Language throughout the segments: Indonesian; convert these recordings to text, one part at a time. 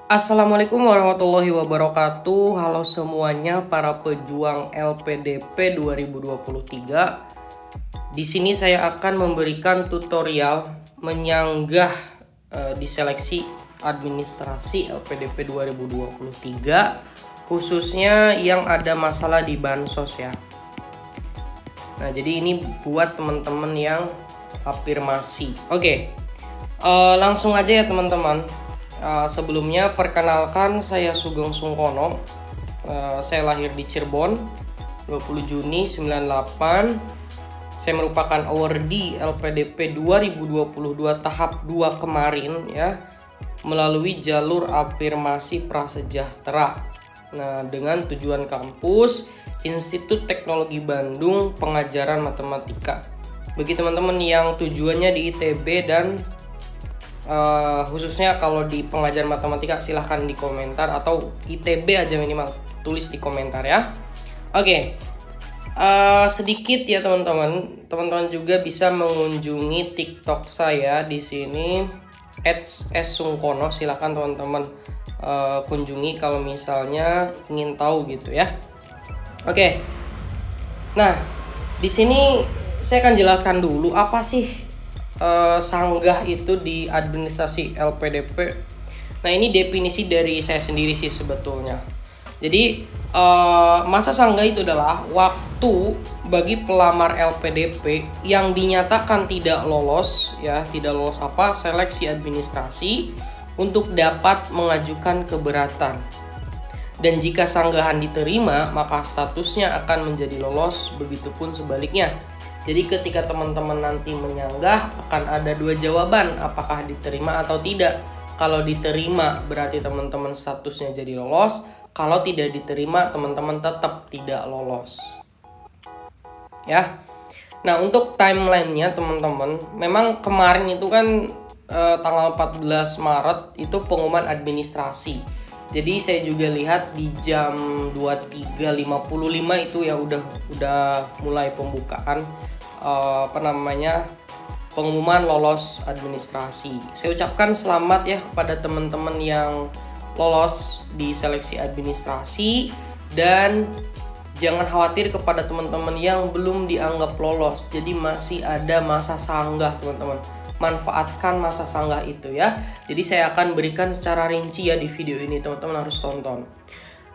Assalamualaikum warahmatullahi wabarakatuh. Halo semuanya para pejuang LPDP 2023. Di sini saya akan memberikan tutorial menyanggah di seleksi administrasi LPDP 2023, khususnya yang ada masalah di bansos ya. Nah, jadi ini buat teman-teman yang afirmasi. Oke. Langsung aja ya teman-teman. Sebelumnya perkenalkan, saya Sugeng Sungkono. Saya lahir di Cirebon 20 Juni 98. Saya merupakan awardee LPDP 2022 tahap 2 kemarin ya, melalui jalur afirmasi prasejahtera. Nah, dengan tujuan kampus Institut Teknologi Bandung pengajaran matematika. Bagi teman-teman yang tujuannya di ITB dan khususnya kalau di pengajaran matematika, silahkan di komentar, atau ITB aja minimal tulis di komentar ya. Oke. Sedikit ya teman-teman juga bisa mengunjungi TikTok saya di sini @sungkono. Silahkan teman-teman kunjungi kalau misalnya ingin tahu gitu ya. Oke. Nah, di sini saya akan jelaskan dulu apa sih sanggah itu di administrasi LPDP. Nah, ini definisi dari saya sendiri sih sebetulnya. Jadi masa sanggah itu adalah waktu bagi pelamar LPDP yang dinyatakan tidak lolos seleksi administrasi untuk dapat mengajukan keberatan. Dan jika sanggahan diterima, maka statusnya akan menjadi lolos, begitupun sebaliknya. Jadi ketika teman-teman nanti menyanggah, akan ada dua jawaban, apakah diterima atau tidak. Kalau diterima berarti teman-teman statusnya jadi lolos. Kalau tidak diterima, teman-teman tetap tidak lolos. Ya. Nah, untuk timelinenya teman-teman, memang kemarin itu kan tanggal 14 Maret itu pengumuman administrasi. Jadi saya juga lihat di jam 23.55 itu ya udah mulai pembukaan pengumuman lolos administrasi. Saya ucapkan selamat ya kepada teman-teman yang lolos di seleksi administrasi, dan jangan khawatir kepada teman-teman yang belum dianggap lolos. Jadi masih ada masa sanggah teman-teman. Manfaatkan masa sanggah itu ya. Jadi saya akan berikan secara rinci ya di video ini, teman-teman harus tonton.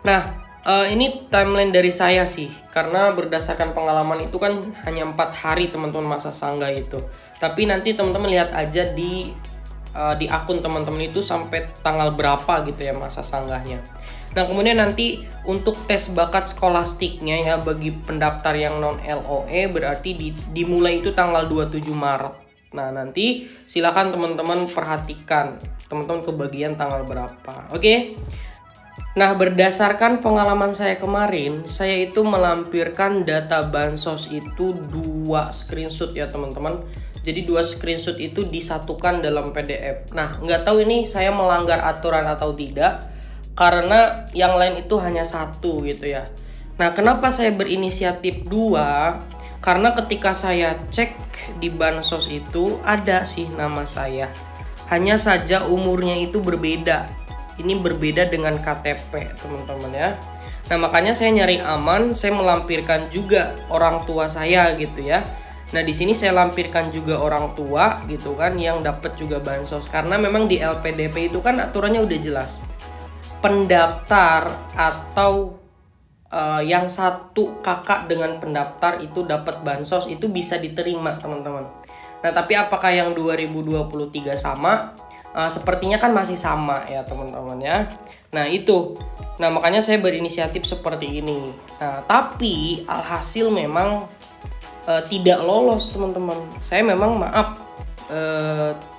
Nah, ini timeline dari saya sih, karena berdasarkan pengalaman itu kan hanya 4 hari teman-teman masa sanggah itu. Tapi nanti teman-teman lihat aja di akun teman-teman itu sampai tanggal berapa gitu ya masa sanggahnya. Nah, kemudian nanti untuk tes bakat skolastiknya ya bagi pendaftar yang non LOE berarti dimulai itu tanggal 27 Maret. Nah, nanti silakan teman-teman perhatikan teman-teman kebagian tanggal berapa. Oke. Nah, berdasarkan pengalaman saya kemarin, saya itu melampirkan data bansos itu 2 screenshot ya teman-teman. Jadi 2 screenshot itu disatukan dalam PDF. Nah, nggak tahu ini saya melanggar aturan atau tidak, karena yang lain itu hanya 1 gitu ya. Nah, kenapa saya berinisiatif 2? Karena ketika saya cek di bansos itu ada sih nama saya. Hanya saja umurnya itu berbeda. Ini berbeda dengan KTP teman-teman ya. Nah, makanya saya nyari aman, saya melampirkan juga orang tua saya gitu ya. Nah, di sini saya lampirkan juga orang tua gitu kan yang dapat juga bansos, karena memang di LPDP itu kan aturannya udah jelas. Pendaftar atau yang satu kakak dengan pendaftar itu dapat bansos itu bisa diterima teman-teman. Nah, tapi apakah yang 2023 sama? Sepertinya kan masih sama ya teman-teman ya. Nah itu, makanya saya berinisiatif seperti ini. Nah, tapi alhasil memang tidak lolos teman-teman. Saya memang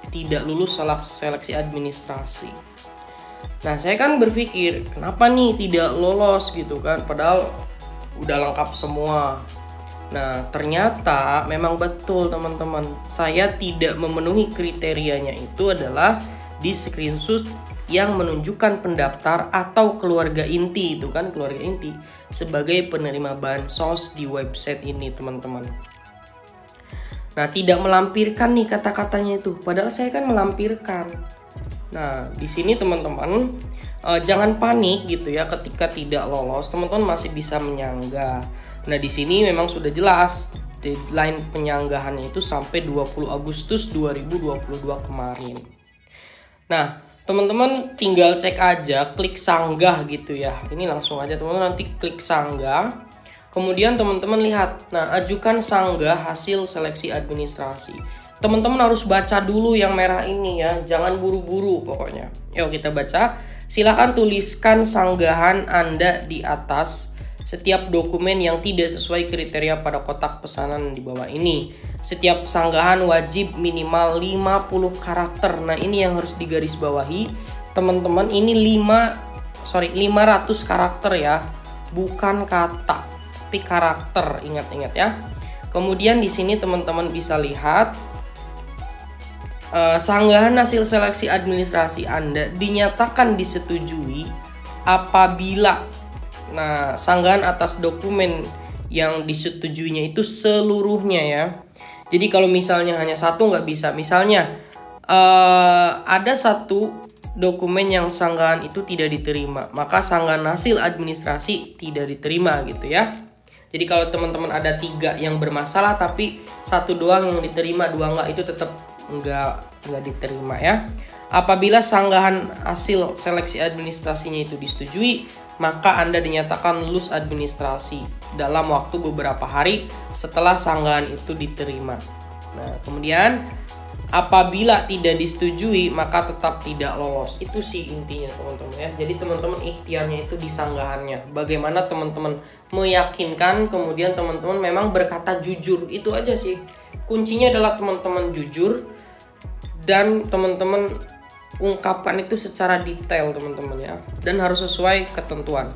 tidak lulus seleksi administrasi. Nah, saya kan berpikir kenapa nih tidak lolos gitu kan, padahal udah lengkap semua. Nah, ternyata memang betul teman-teman, saya tidak memenuhi kriterianya. Itu adalah di screenshot yang menunjukkan pendaftar atau keluarga inti, itu kan keluarga inti sebagai penerima bansos di website ini teman-teman. Nah, tidak melampirkan nih kata-katanya itu, padahal saya kan melampirkan. Nah, di sini teman-teman, Jangan panik gitu ya ketika tidak lolos, teman-teman masih bisa menyanggah. Nah, di sini memang sudah jelas deadline penyanggahannya itu sampai 20 Agustus 2022 kemarin. Nah, teman-teman tinggal cek aja, klik sanggah gitu ya. Ini langsung aja teman-teman nanti klik sanggah. Kemudian teman-teman lihat, nah ajukan sanggah hasil seleksi administrasi. Teman-teman harus baca dulu yang merah ini ya, jangan buru-buru pokoknya. Yuk kita baca. Silakan tuliskan sanggahan Anda di atas setiap dokumen yang tidak sesuai kriteria pada kotak pesanan di bawah ini. Setiap sanggahan wajib minimal 50 karakter. Nah, ini yang harus digarisbawahi. Teman-teman, ini 500 karakter ya. Bukan kata, tapi karakter. Ingat-ingat ya. Kemudian di sini teman-teman bisa lihat sanggahan hasil seleksi administrasi Anda dinyatakan disetujui apabila sanggahan atas dokumen yang disetujuinya itu seluruhnya ya. Jadi kalau misalnya hanya satu nggak bisa. Misalnya ada satu dokumen yang sanggahan itu tidak diterima, maka sanggahan hasil administrasi tidak diterima gitu ya. Jadi kalau teman-teman ada 3 yang bermasalah tapi satu doang yang diterima, 2 nggak, itu tetap nggak diterima ya. Apabila sanggahan hasil seleksi administrasinya itu disetujui, maka Anda dinyatakan lulus administrasi dalam waktu beberapa hari setelah sanggahan itu diterima. Nah, kemudian apabila tidak disetujui, maka tetap tidak lolos. Itu sih intinya teman-teman ya. Jadi teman-teman ikhtiarnya itu di sanggahannya. Bagaimana teman-teman meyakinkan, kemudian teman-teman memang berkata jujur. Itu aja sih. Kuncinya adalah teman-teman jujur dan teman-teman ungkapkan itu secara detail teman-teman ya, dan harus sesuai ketentuan.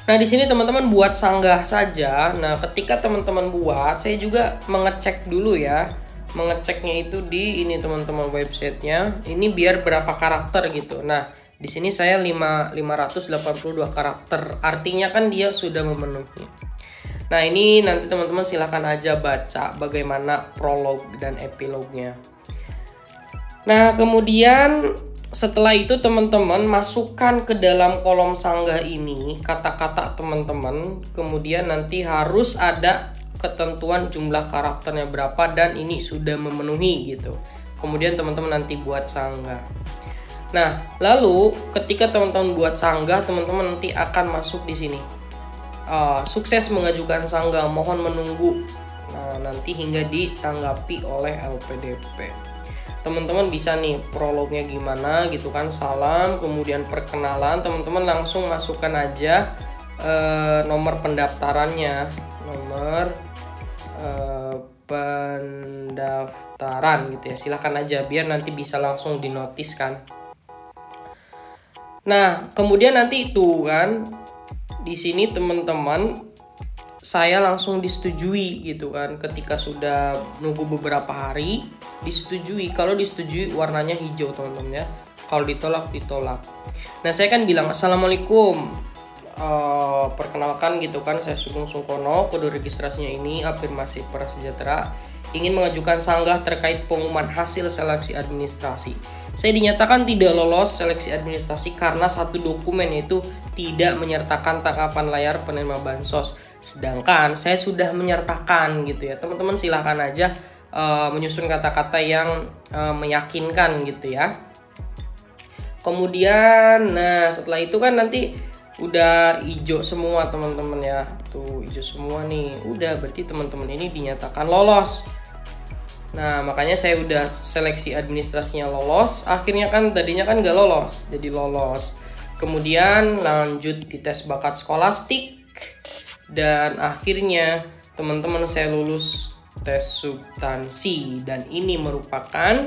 Nah, di sini teman-teman buat sanggah saja. Nah, ketika teman-teman buat, saya juga mengecek dulu ya. Mengeceknya itu di ini teman-teman websitenya. Ini biar berapa karakter gitu. Nah, di sini saya 582 karakter. Artinya kan dia sudah memenuhi. Nah, ini nanti teman-teman silahkan aja baca bagaimana prolog dan epilognya. Nah, kemudian setelah itu teman-teman masukkan ke dalam kolom sanggah ini kata-kata teman-teman. Kemudian nanti harus ada ketentuan jumlah karakternya berapa dan ini sudah memenuhi gitu. Kemudian teman-teman nanti buat sanggah. Nah, lalu ketika teman-teman buat sanggah, teman-teman nanti akan masuk di sini. Sukses mengajukan sanggah, mohon menunggu. Nah, nanti hingga ditanggapi oleh LPDP. Teman-teman bisa nih prolognya gimana gitu kan, salam, kemudian perkenalan, teman-teman langsung masukkan aja nomor pendaftarannya, nomor pendaftaran gitu ya, silahkan aja biar nanti bisa langsung dinotiskan. Nah, kemudian nanti itu kan di sini teman-teman saya langsung disetujui gitu kan. Ketika sudah nunggu beberapa hari disetujui. Kalau disetujui warnanya hijau teman-teman ya. Kalau ditolak. Nah, saya kan bilang assalamualaikum, perkenalkan gitu kan, saya Sugeng Sungkono, kode registrasinya ini afirmasi prasejahtera, ingin mengajukan sanggah terkait pengumuman hasil seleksi administrasi. Saya dinyatakan tidak lolos seleksi administrasi karena satu dokumen yaitu tidak menyertakan tangkapan layar penerima bansos. Sedangkan saya sudah menyertakan gitu ya. Teman-teman silahkan aja menyusun kata-kata yang meyakinkan gitu ya. Kemudian nah setelah itu kan nanti udah hijau semua teman-teman ya. Tuh hijau semua nih. Udah berarti teman-teman ini dinyatakan lolos. Nah, makanya saya udah seleksi administrasinya lolos. Akhirnya kan tadinya kan nggak lolos, jadi lolos. Kemudian lanjut di tes bakat skolastik. Dan akhirnya teman-teman saya lulus tes substansi. Dan ini merupakan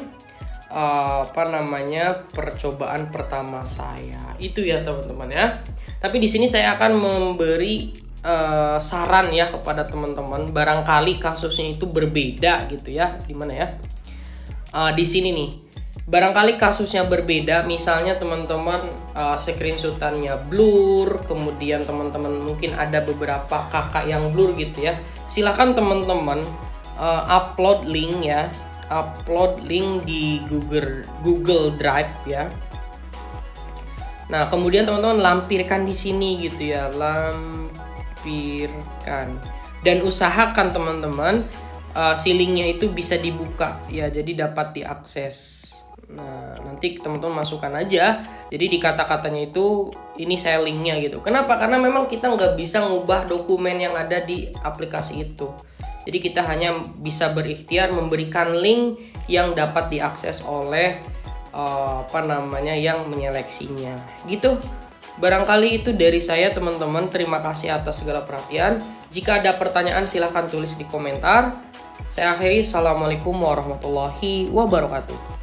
percobaan pertama saya. Itu ya teman-teman ya. Tapi di sini saya akan memberi saran ya kepada teman-teman, barangkali kasusnya itu berbeda gitu ya. Dimana ya? Di sini nih, barangkali kasusnya berbeda. Misalnya teman-teman screenshotannya blur, kemudian teman-teman mungkin ada beberapa kakak yang blur gitu ya. Silakan teman-teman upload link ya, upload link di Google Drive ya. Nah, kemudian teman-teman lampirkan di sini gitu ya, lampirkan. Dan usahakan teman-teman si linknya itu bisa dibuka ya, jadi dapat diakses. Nah, nanti teman-teman masukkan aja. Jadi di kata-katanya itu ini saya linknya gitu. Kenapa? Karena memang kita nggak bisa ngubah dokumen yang ada di aplikasi itu. Jadi kita hanya bisa berikhtiar memberikan link yang dapat diakses oleh yang menyeleksinya. Gitu. Barangkali itu dari saya teman-teman. Terima kasih atas segala perhatian. Jika ada pertanyaan silahkan tulis di komentar. Saya akhiri. Assalamualaikum warahmatullahi wabarakatuh.